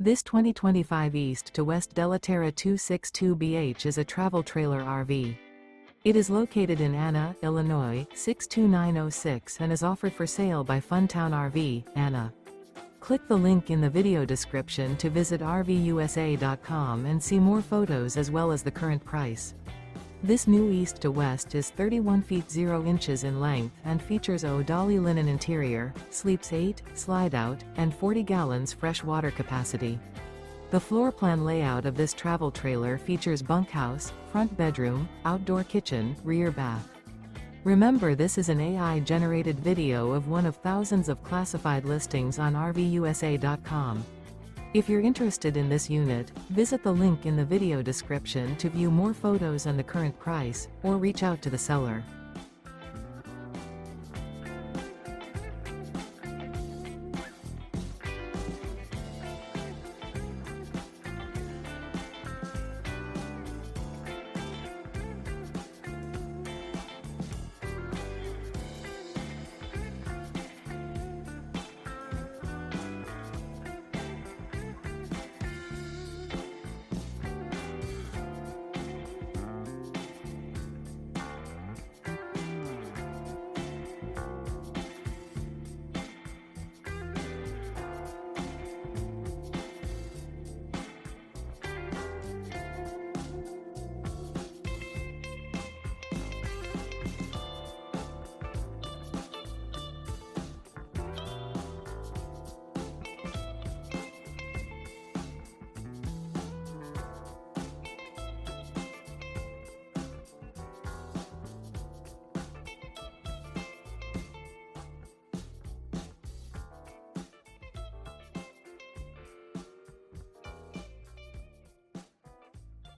This 2025 East to West Della Terra 262BH is a travel trailer RV. It is located in Anna, Illinois, 62906 and is offered for sale by Funtown RV, Anna. Click the link in the video description to visit RVUSA.com and see more photos as well as the current price. This new East to West is 31 feet 0 inches in length and features ODALI linen interior, sleeps 8, slide-out, and 40 gallons fresh water capacity. The floor plan layout of this travel trailer features bunkhouse, front bedroom, outdoor kitchen, rear bath. Remember, this is an AI-generated video of one of thousands of classified listings on RVUSA.com. If you're interested in this unit, visit the link in the video description to view more photos and the current price, or reach out to the seller.